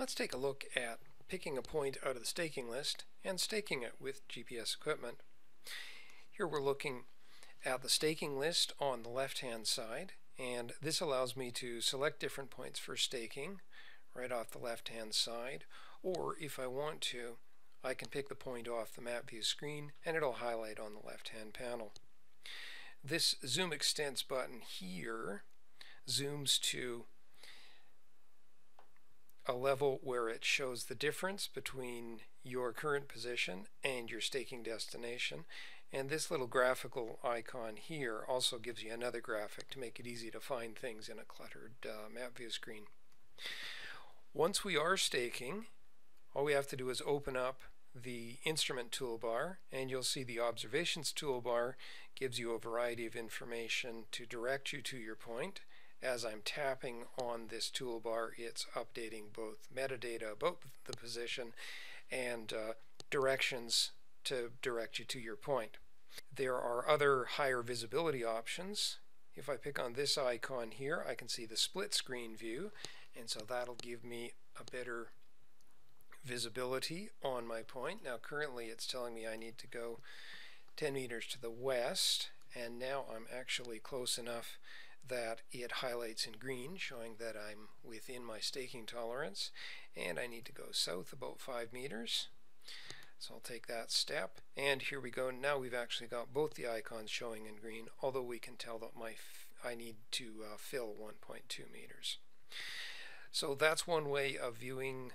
Let's take a look at picking a point out of the staking list and staking it with GPS equipment. Here we're looking at the staking list on the left-hand side, and this allows me to select different points for staking right off the left-hand side, or if I want to, I can pick the point off the map view screen and it'll highlight on the left-hand panel. This zoom extents button here zooms to a level where it shows the difference between your current position and your staking destination, and this little graphical icon here also gives you another graphic to make it easy to find things in a cluttered map view screen. Once we are staking, all we have to do is open up the instrument toolbar, and you'll see the observations toolbar gives you a variety of information to direct you to your point. As I'm tapping on this toolbar, it's updating both metadata about the position and directions to direct you to your point. There are other higher visibility options. If I pick on this icon here, I can see the split screen view, and so that'll give me a better visibility on my point. Now currently it's telling me I need to go 10 meters to the west, and now I'm actually close enough that it highlights in green, showing that I'm within my staking tolerance, and I need to go south about 5 meters. So I'll take that step, and here we go. Now we've actually got both the icons showing in green, although we can tell that I need to fill 1.2 meters. So that's one way of viewing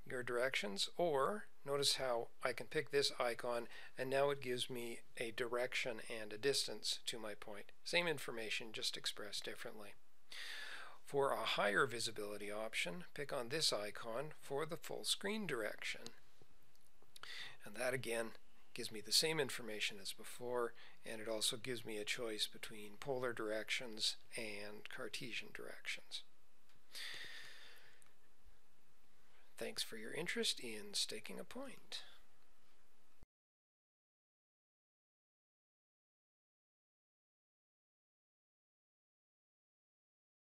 your directions. Or notice how I can pick this icon and now it gives me a direction and a distance to my point. Same information, just expressed differently. For a higher visibility option, pick on this icon for the full screen direction. And that again gives me the same information as before, and it also gives me a choice between polar directions and Cartesian directions. Thanks for your interest in staking a point.